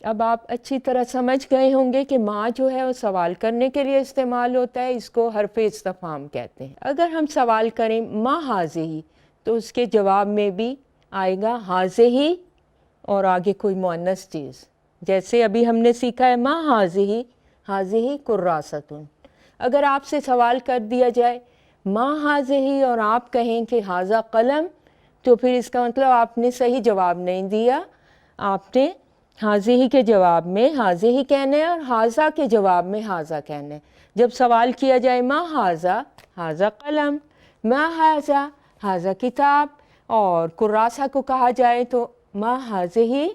اب آپ اچھی طرح سمجھ گئے ہوں گے کہ ما جو ہے وہ سوال کرنے کے لیے استعمال ہوتا ہے، اس کو حرف استفہام کہتے ہیں۔ اگر ہم سوال کریں ما ہاذہ، تو اس کے جواب میں بھی آئے گا ہاذہ اور آگے کوئی مؤنث چیز، جیسے ابھی ہم نے سیکھا ہے ما ہاذہ، ہاذہ کراست۔ اگر آپ سے سوال کر دیا جائے ما ہاذہ اور آپ کہیں کہ ہاذا قلم، تو پھر اس کا مطلب آپ نے صحیح جواب نہیں دیا، آپ نے ہاذہ کے جواب میں ہاذہ کہنا ہے اور ہاذا کے جواب میں ہاذا کہنا ہے۔ جب سوال کیا جائے ما ہاذا، ہاذا قلم، ما ہاذا، ہاذا کتاب، اور کراسہ کو کہا جائے تو ما ہاذہ،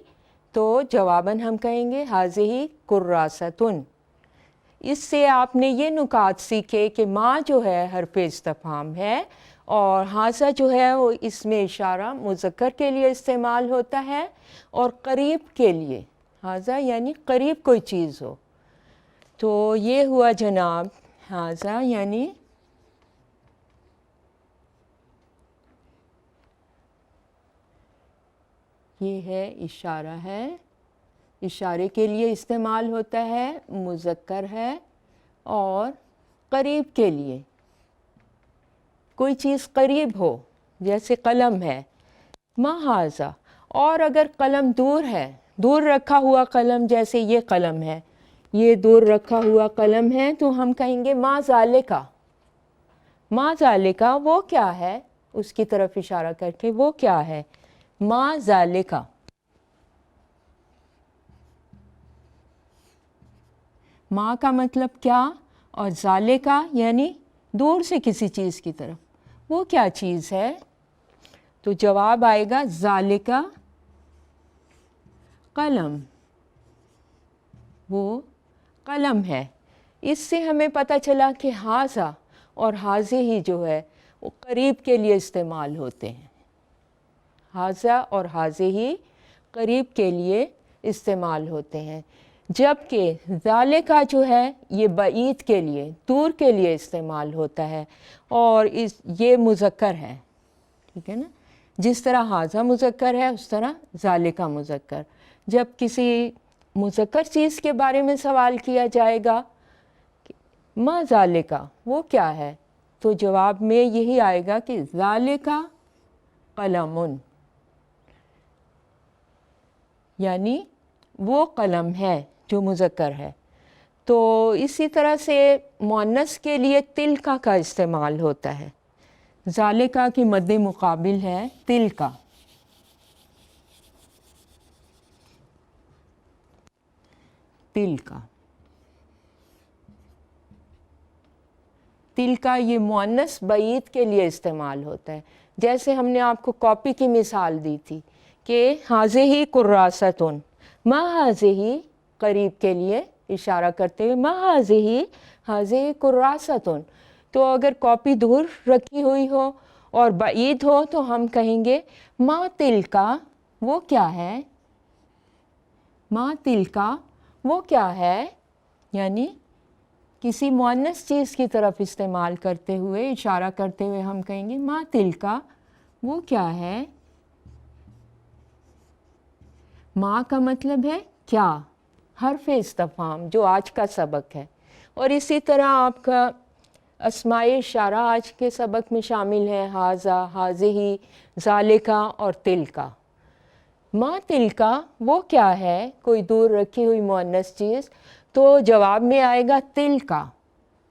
تو جواباً ہم کہیں گے ہاذہ کراستن۔ اس سے آپ نے یہ نکات سیکھے کہ ما جو ہے حرف استفہام ہے اور ہاذا جو ہے وہ اس میں اشارہ مذکر کے لیے استعمال ہوتا ہے اور قریب کے لیے، ہاذا یعنی قریب کوئی چیز ہو۔ تو یہ ہوا جناب ہاذا، یعنی یہ ہے اشارہ ہے، اشارے کے لیے استعمال ہوتا ہے، مذکر ہے اور قریب کے لیے، کوئی چیز قریب ہو، جیسے قلم ہے ما ہاذا۔ اور اگر قلم دور ہے، دور رکھا ہوا قلم، جیسے یہ قلم ہے، یہ دور رکھا ہوا قلم ہے، تو ہم کہیں گے ما ذالکا۔ ما ذالکا وہ کیا ہے، اس کی طرف اشارہ کر کے وہ کیا ہے، ما ذالکا۔ ما کا مطلب کیا اور ذالکا یعنی دور سے کسی چیز کی طرف، وہ کیا چیز ہے، تو جواب آئے گا ذالکا قلم، وہ قلم ہے۔ اس سے ہمیں پتہ چلا کہ ہاذا اور ہاذہ ہی جو ہے وہ قریب کے لیے استعمال ہوتے ہیں، ہاذا اور ہاذہ ہی قریب کے لیے استعمال ہوتے ہیں، جبکہ ذالکا جو ہے یہ بعید کے لیے، دور کے لیے استعمال ہوتا ہے اور یہ مذکر ہے، ٹھیک ہے نا، جس طرح ہاذا مذکر ہے اس طرح ذالکا مذکر۔ جب کسی مذکر چیز کے بارے میں سوال کیا جائے گا ما ذالکا وہ کیا ہے، تو جواب میں یہی آئے گا کہ ذالکا قلم، یعنی وہ قلم ہے جو مذکر ہے۔ تو اسی طرح سے مؤنث کے لیے تلکا کا استعمال ہوتا ہے، ذالکا کی مد مقابل ہے تلکا۔ تلکا، تلکا یہ مؤنث بعید کے لیے استعمال ہوتا ہے، جیسے ہم نے آپ کو کاپی کی مثال دی تھی کہ ہاذہ کراستن، ما ہاذہ قریب کے لیے اشارہ کرتے ہوئے ما ہاذہ، ہاذہ کراستن۔ تو اگر کاپی دور رکھی ہوئی ہو اور بعید ہو تو ہم کہیں گے ما تلکا وہ کیا ہے، ما تلکا وہ کیا ہے، یعنی کسی مؤنث چیز کی طرف استعمال کرتے ہوئے، اشارہ کرتے ہوئے ہم کہیں گے ما تلکا وہ کیا ہے۔ ما کا مطلب ہے کیا، حرف استفہام جو آج کا سبق ہے، اور اسی طرح آپ کا اسماء اشارہ آج کے سبق میں شامل ہے، ہاذا، ہاذہ، ذالکا اور تلکا۔ ما تلکا وہ کیا ہے، کوئی دور رکھی ہوئی مؤنث چیز، تو جواب میں آئے گا تلکا۔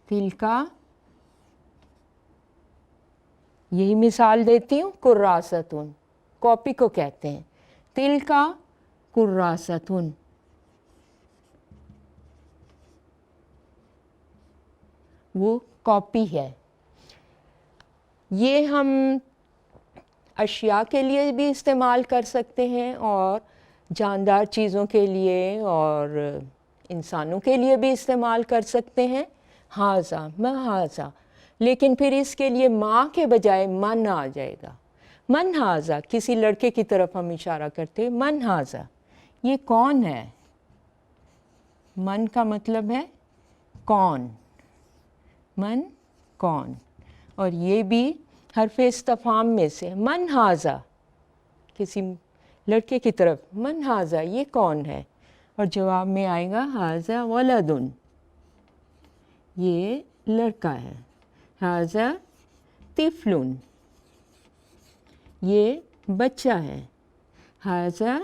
تلکا، یہی مثال دیتی ہوں، کراستن، کاپی کو کہتے ہیں، تلکا کراستن، وہ کاپی ہے۔ یہ ہم اشیاء کے لیے بھی استعمال کر سکتے ہیں اور جاندار چیزوں کے لیے اور انسانوں کے لیے بھی استعمال کر سکتے ہیں، ہاذا، ما ہاذا، لیکن پھر اس کے لیے ما کے بجائے من آ جائے گا۔ من ہاذا، کسی لڑکے کی طرف ہم اشارہ کرتے ہیں، من ہاذا یہ کون ہے، من کا مطلب ہے کون، من کون، اور یہ بھی حرف استفہام میں سے، من ہاذا کسی لڑکے کی طرف، من ہاذا یہ کون ہے، اور جواب میں آئے گا ھذا ولد، یہ لڑکا ہے. ھذا طفل، یہ بچہ ہے. ھذا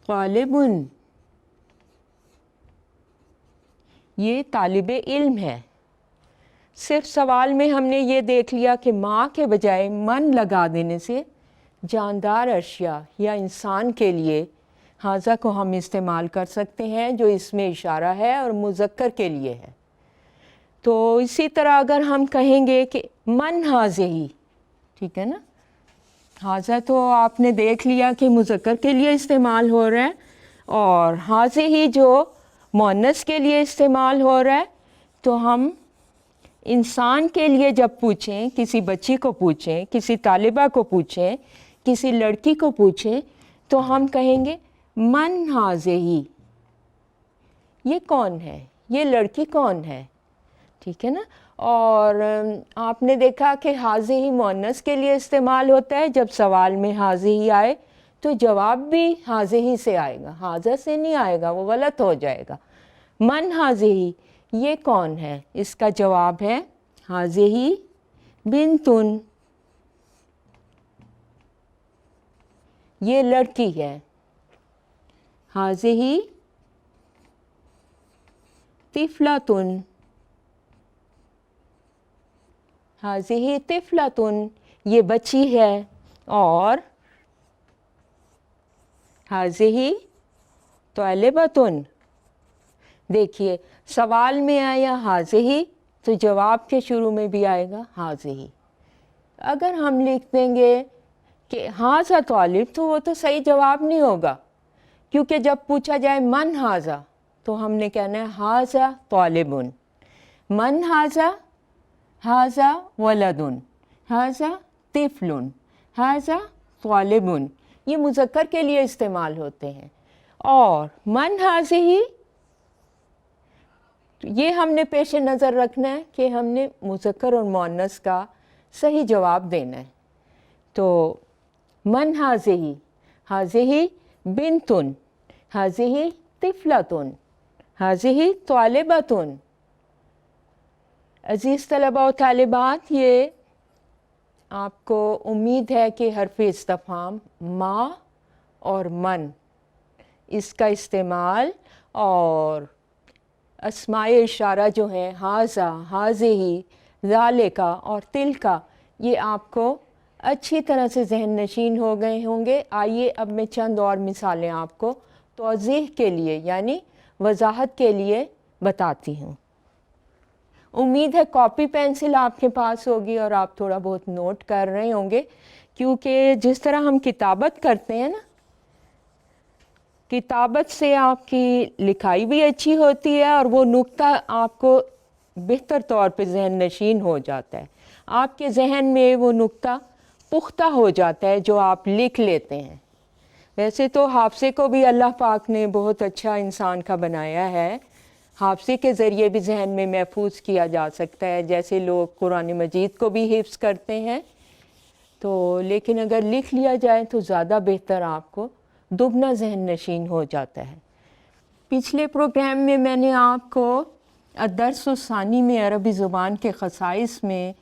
طالب، یہ طالب علم ہے. صرف سوال میں ہم نے یہ دیکھ لیا کہ ماں کے بجائے من لگا دینے سے جاندار اشیاء یا انسان کے لیے ھذا کو ہم استعمال کر سکتے ہیں، جو اس میں اشارہ ہے اور مذکر کے لیے ہے. تو اسی طرح اگر ہم کہیں گے کہ من ھذہ، ٹھیک ہے نا، ھذا تو آپ نے دیکھ لیا کہ مذکر کے لیے استعمال ہو رہا ہے، اور ھذہ جو مؤنث کے لیے استعمال ہو رہا ہے. تو ہم انسان کے لیے جب پوچھیں، کسی بچی کو پوچھیں، کسی طالبہ کو پوچھیں، کسی لڑکی کو پوچھیں، تو ہم کہیں گے من ھذہ، یہ کون ہے، یہ لڑکی کون ہے، ٹھیک ہے نا. اور آپ نے دیکھا کہ ھذہ مؤنث کے لیے استعمال ہوتا ہے. جب سوال میں ھذہ آئے تو جواب بھی ھذہ سے آئے گا، ھذا سے نہیں آئے گا، وہ غلط ہو جائے گا. من ھذہ، یہ کون ہے، اس کا جواب ہے ھذہ بنت، یہ لڑکی ہے. ھذہ طفلۃ، ھذہ طفلۃ، یہ بچی ہے. اور ھذہ طالبۃ، دیکھیے سوال میں آیا ھذہ تو جواب کے شروع میں بھی آئے گا ھذہ. اگر ہم لکھ دیں گے کہ ھذا طالب تو وہ تو صحیح جواب نہیں ہوگا، کیونکہ جب پوچھا جائے من ھذا تو ہم نے کہنا ہے ھذا طالب، من ھذا، ھذا ولد، ھذا طفل، ھذا طالب. یہ مذکر کے لیے استعمال ہوتے ہیں. اور من ھذہ، یہ ہم نے پیش نظر رکھنا ہے کہ ہم نے مذکر اور مؤنث کا صحیح جواب دینا ہے. تو من ھذہ، ھذہ بنت، ھذہ طفلۃ، ھذہ طالبۃ. عزیز طلباء و طالبات، یہ آپ کو امید ہے کہ حرف استفہام ما اور من، اس کا استعمال اور اسمائے اشارہ جو ہیں ھذا، ھذہ، ذالک اور تلک، یہ آپ کو اچھی طرح سے ذہن نشین ہو گئے ہوں گے. آئیے اب میں چند اور مثالیں آپ کو توضیح کے لیے یعنی وضاحت کے لیے بتاتی ہوں. امید ہے کاپی پینسل آپ کے پاس ہوگی اور آپ تھوڑا بہت نوٹ کر رہے ہوں گے، کیونکہ جس طرح ہم کتابت کرتے ہیں نا، کتابت سے آپ کی لکھائی بھی اچھی ہوتی ہے اور وہ نقطہ آپ کو بہتر طور پہ ذہن نشین ہو جاتا ہے. آپ کے ذہن میں وہ نقطہ پختہ ہو جاتا ہے جو آپ لکھ لیتے ہیں. ویسے تو حافظے کو بھی اللہ پاک نے بہت اچھا انسان کا بنایا ہے، حافظے کے ذریعے بھی ذہن میں محفوظ کیا جا سکتا ہے، جیسے لوگ قرآن مجید کو بھی حفظ کرتے ہیں. تو لیکن اگر لکھ لیا جائے تو زیادہ بہتر، آپ کو دگنا ذہن نشین ہو جاتا ہے. پچھلے پروگرام میں میں نے آپ کو الدرس الثانی میں عربی زبان کے خصائص میں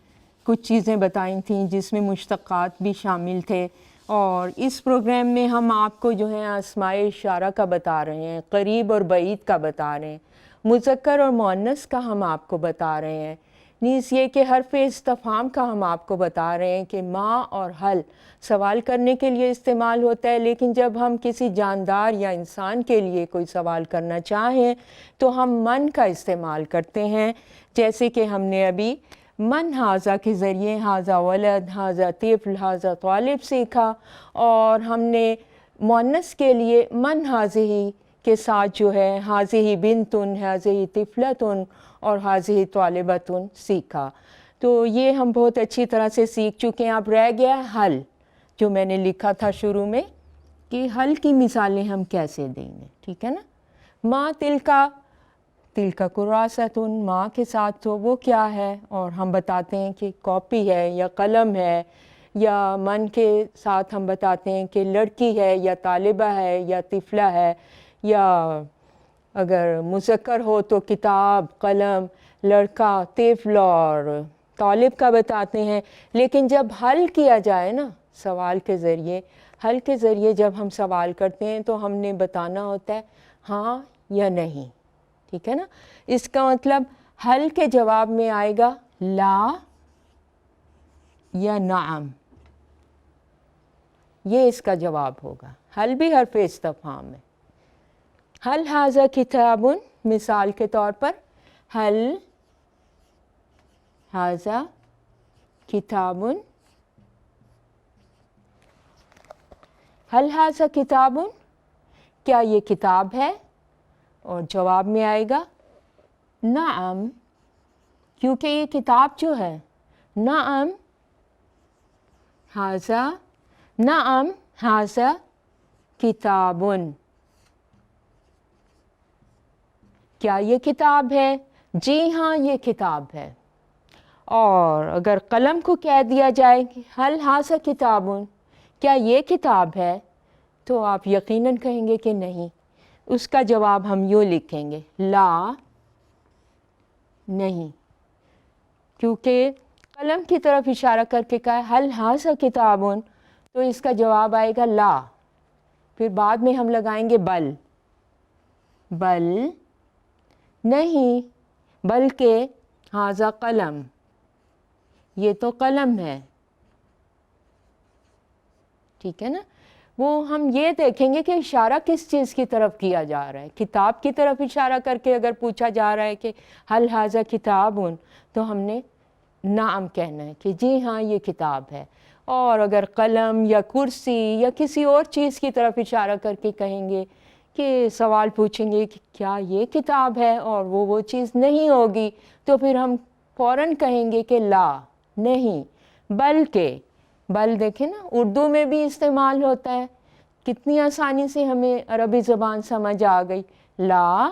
کچھ چیزیں بتائی تھیں، جس میں مشتقات بھی شامل تھے. اور اس پروگرام میں ہم آپ کو جو ہے اسمائے اشارہ کا بتا رہے ہیں، قریب اور بعید کا بتا رہے ہیں، مذکر اور مؤنث کا ہم آپ کو بتا رہے ہیں، نیز یہ کہ حرف استفہام کا ہم آپ کو بتا رہے ہیں کہ ما اور ہل سوال کرنے کے لیے استعمال ہوتا ہے، لیکن جب ہم کسی جاندار یا انسان کے لیے کوئی سوال کرنا چاہیں تو ہم من کا استعمال کرتے ہیں. جیسے کہ ہم نے ابھی من ھذا کے ذریعے ھذا ولد، ھذا طفل، ھذا طالب سیکھا، اور ہم نے مؤنث کے لیے من ھذہ کے ساتھ جو ہے ھذہ بنت، ھذہ طفلۃ اور ھذہ طالبۃ سیکھا. تو یہ ہم بہت اچھی طرح سے سیکھ چکے ہیں. اب رہ گیا حل، جو میں نے لکھا تھا شروع میں کہ حل کی مثالیں ہم کیسے دیں گے، ٹھیک ہے نا. ما تلکا، تلکا کراست، ماں کے ساتھ تو وہ کیا ہے، اور ہم بتاتے ہیں کہ کاپی ہے یا قلم ہے، یا من کے ساتھ ہم بتاتے ہیں کہ لڑکی ہے یا طالبہ ہے یا طفلہ ہے یا اگر مذکر ہو تو کتاب، قلم، لڑکا، طفل اور طالب کا بتاتے ہیں. لیکن جب حل کیا جائے نا سوال کے ذریعے، حل کے ذریعے جب ہم سوال کرتے ہیں تو ہم نے بتانا ہوتا ہے ہاں یا نہیں. ٹھیک ہے نا. اس کا مطلب حل کے جواب میں آئے گا لا یا نعم، یہ اس کا جواب ہوگا. حل بھی حرف استفہام ہے. حل ھذا کتاب، مثال کے طور پر حل ھذا کتاب، حل ھذا کتاب، کیا یہ کتاب ہے؟ اور جواب میں آئے گا نعم، کیونکہ یہ کتاب جو ہے نعم ھذا، نعم ھذا کتاب، کیا یہ کتاب ہے؟ جی ہاں یہ کتاب ہے. اور اگر قلم کو کہہ دیا جائے حل ھذا کتاب، کیا یہ کتاب ہے؟ تو آپ یقیناً کہیں گے کہ نہیں. اس کا جواب ہم یوں لکھیں گے لا، نہیں، کیونکہ قلم کی طرف اشارہ کر کے کہا حل ھذا کتاب، تو اس کا جواب آئے گا لا. پھر بعد میں ہم لگائیں گے بل، بل نہیں، بلکہ ھذا قلم، یہ تو قلم ہے. ٹھیک ہے نا. وہ ہم یہ دیکھیں گے کہ اشارہ کس چیز کی طرف کیا جا رہا ہے. کتاب کی طرف اشارہ کر کے اگر پوچھا جا رہا ہے کہ حل ھذا کتاب، تو ہم نے نعم کہنا ہے کہ جی ہاں یہ کتاب ہے. اور اگر قلم یا کرسی یا کسی اور چیز کی طرف اشارہ کر کے کہیں گے کہ سوال پوچھیں گے کہ کیا یہ کتاب ہے اور وہ چیز نہیں ہوگی، تو پھر ہم فوراً کہیں گے کہ لا، نہیں، بلکہ. بل دیکھیں نا اردو میں بھی استعمال ہوتا ہے، کتنی آسانی سے ہمیں عربی زبان سمجھ آ گئی. لا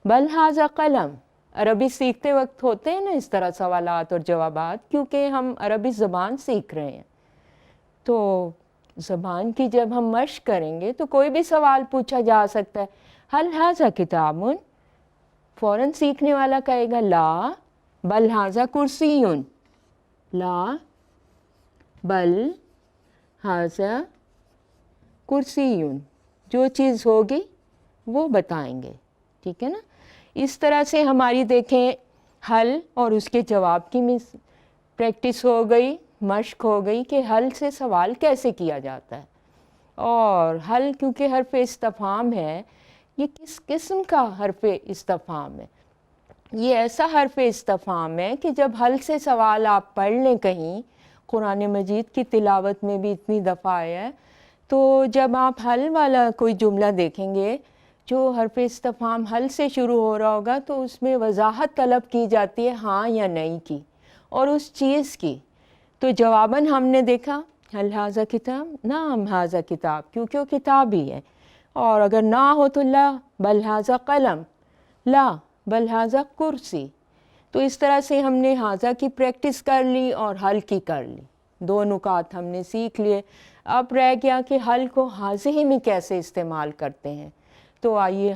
بل ھذا قلم. عربی سیکھتے وقت ہوتے ہیں نا اس طرح سوالات اور جوابات، کیونکہ ہم عربی زبان سیکھ رہے ہیں. تو زبان کی جب ہم مشق کریں گے تو کوئی بھی سوال پوچھا جا سکتا ہے حل ھذا کتاب، فوراً سیکھنے والا کہے گا لا بل ھذا کرسی، لا بل ھذا کرسی، جو چیز ہوگی وہ بتائیں گے. ٹھیک ہے نا. اس طرح سے ہماری دیکھیں حل اور اس کے جواب کی پریکٹس ہو گئی، مشق ہو گئی کہ حل سے سوال کیسے کیا جاتا ہے. اور حل کیونکہ حرف استفہام ہے، یہ کس قسم کا حرف استفہام ہے؟ یہ ایسا حرف استفہام ہے کہ جب حل سے سوال آپ پڑھ لیں کہیں، قرآن مجید کی تلاوت میں بھی اتنی دفعہ آیا ہے، تو جب آپ حل والا کوئی جملہ دیکھیں گے جو حرف استفہام حل سے شروع ہو رہا ہوگا، تو اس میں وضاحت طلب کی جاتی ہے ہاں یا نہیں کی اور اس چیز کی. تو جواباً ہم نے دیکھا حل ھذا کتاب، نعم ھذا کتاب، کیونکہ وہ کتاب ہی ہے. اور اگر نہ ہو تو لا بل ھذا قلم، لا بل ھذا کرسی. تو اس طرح سے ہم نے ھذا کی پریکٹس کر لی اور حل کی کر لی. دو نکات ہم نے سیکھ لیے. اب رہ گیا کہ حل کو حاضی میں کیسے استعمال کرتے ہیں. تو آئیے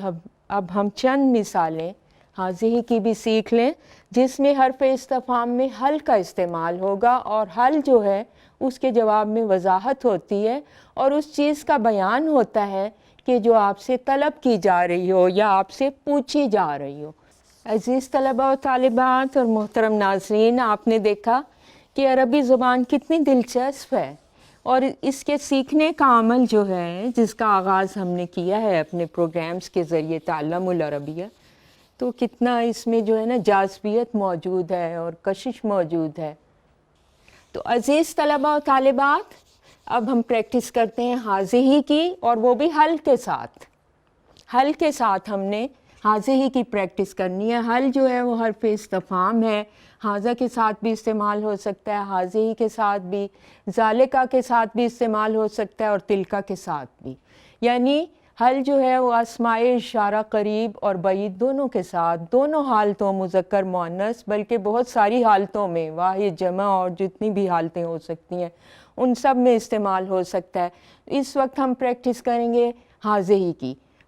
اب ہم چند مثالیں حاضی کی بھی سیکھ لیں جس میں حرف استفہام میں حل کا استعمال ہوگا، اور حل جو ہے اس کے جواب میں وضاحت ہوتی ہے اور اس چیز کا بیان ہوتا ہے کہ جو آپ سے طلب کی جا رہی ہو یا آپ سے پوچھی جا رہی ہو. عزیز طلباء و طالبات اور محترم ناظرین، آپ نے دیکھا کہ عربی زبان کتنی دلچسپ ہے، اور اس کے سیکھنے کا عمل جو ہے جس کا آغاز ہم نے کیا ہے اپنے پروگرامز کے ذریعے تعلم العربیہ، تو کتنا اس میں جو ہے نا جاذبیت موجود ہے اور کشش موجود ہے. تو عزیز طلباء و طالبات، اب ہم پریکٹس کرتے ہیں حاضی کی، اور وہ بھی حل کے ساتھ. حل کے ساتھ ہم نے حاضی کی پریکٹس کرنی ہے. حل جو ہے وہ حرف استفہام ہے، ھذا کے ساتھ بھی استعمال ہو سکتا ہے، حاضی کے ساتھ بھی، ذالکا کے ساتھ بھی استعمال ہو سکتا ہے، اور تلکا کے ساتھ بھی. یعنی حل جو ہے وہ اسماء اشارہ قریب اور بعید دونوں کے ساتھ، دونوں حالتوں مذکر مؤنث، بلکہ بہت ساری حالتوں میں، واحد جمع اور جتنی بھی حالتیں ہو سکتی ہیں ان سب میں استعمال ہو سکتا ہے. اس وقت ہم پریکٹس کریں گے حاضی کی.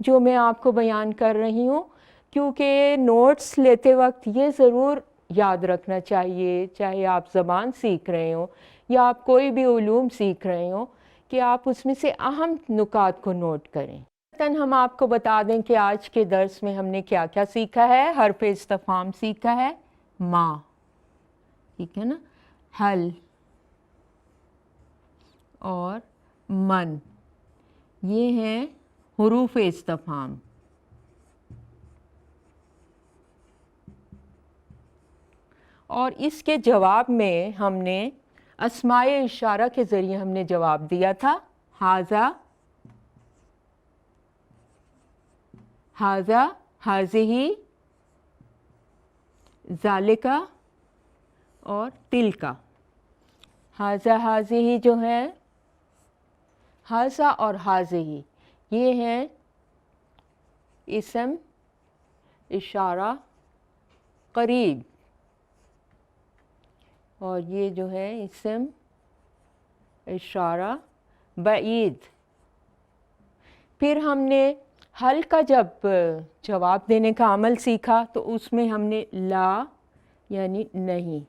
جو میں آپ کو بیان کر رہی ہوں، کیونکہ نوٹس لیتے وقت یہ ضرور یاد رکھنا چاہیے، چاہے آپ زبان سیکھ رہے ہوں یا آپ کوئی بھی علوم سیکھ رہے ہوں، کہ آپ اس میں سے اہم نکات کو نوٹ کریں۔ ہم آپ کو بتا دیں کہ آج کے درس میں ہم نے کیا کیا سیکھا ہے۔ حرف استفہام سیکھا ہے، ما، ٹھیک ہے نا، حل اور من، یہ ہیں حروف استفہام۔ اور اس کے جواب میں ہم نے اسماء اشارہ کے ذریعے ہم نے جواب دیا تھا، ھذا، ھذا، ھذہ، ذالک اور تلک۔ ھذا ھذہ جو ہے، ھذا اور ھذہ یہ ہیں اسم اشارہ قریب، اور یہ جو ہے اسم اشارہ بعید۔ پھر ہم نے حل کا جب جواب دینے کا عمل سیکھا تو اس میں ہم نے لا یعنی نہیں،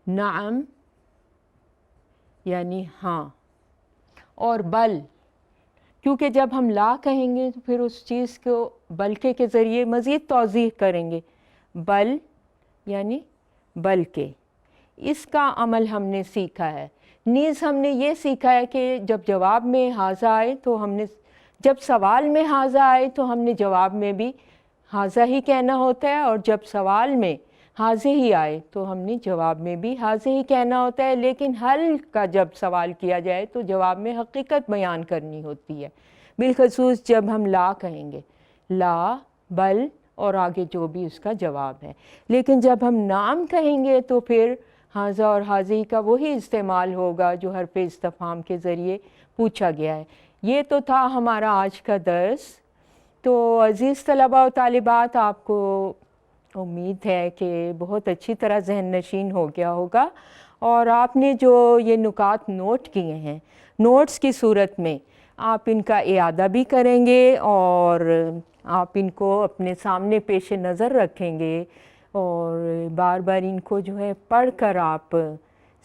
نعم یعنی ہاں، اور بل، کیونکہ جب ہم لا کہیں گے تو پھر اس چیز کو بلکہ کے ذریعے مزید توضیح کریں گے، بل یعنی بلکہ، اس کا عمل ہم نے سیکھا ہے۔ نیز ہم نے یہ سیکھا ہے کہ جب جواب میں ھذا آئے تو ہم نے، جب سوال میں ھذا آئے تو ہم نے جواب میں بھی ھذا ہی کہنا ہوتا ہے، اور جب سوال میں ھذہ ہی آئے تو ہم نے جواب میں بھی ھذہ ہی کہنا ہوتا ہے۔ لیکن حل کا جب سوال کیا جائے تو جواب میں حقیقت بیان کرنی ہوتی ہے، بالخصوص جب ہم لا کہیں گے، لا، بل اور آگے جو بھی اس کا جواب ہے۔ لیکن جب ہم نعم کہیں گے تو پھر ھذا اور ھذہ کا وہی استعمال ہوگا جو حرف استفہام کے ذریعے پوچھا گیا ہے۔ یہ تو تھا ہمارا آج کا درس۔ تو عزیز طلباء و طالبات، آپ کو امید ہے کہ بہت اچھی طرح ذہن نشین ہو گیا ہوگا، اور آپ نے جو یہ نکات نوٹ کیے ہیں، نوٹس کی صورت میں آپ ان کا اعادہ بھی کریں گے، اور آپ ان کو اپنے سامنے پیش نظر رکھیں گے، اور بار بار ان کو جو ہے پڑھ کر آپ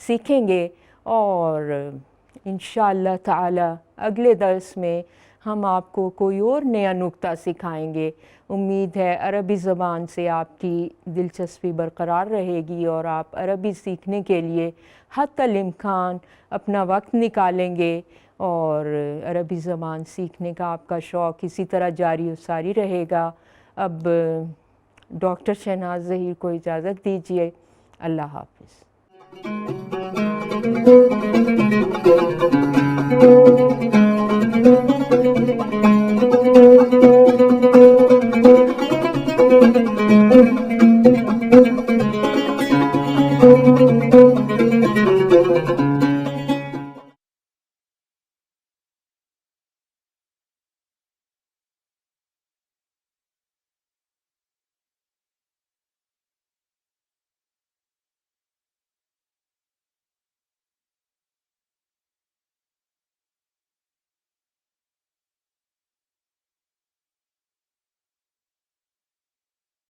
سیکھیں گے، اور انشاءاللہ تعالی اگلے درس میں ہم آپ کو کوئی اور نیا نکتہ سکھائیں گے۔ امید ہے عربی زبان سے آپ کی دلچسپی برقرار رہے گی، اور آپ عربی سیکھنے کے لیے حتی الامکان اپنا وقت نکالیں گے، اور عربی زبان سیکھنے کا آپ کا شوق اسی طرح جاری و ساری رہے گا۔ اب ڈاکٹر شہناز ظہیر کو اجازت دیجیے، اللہ حافظ۔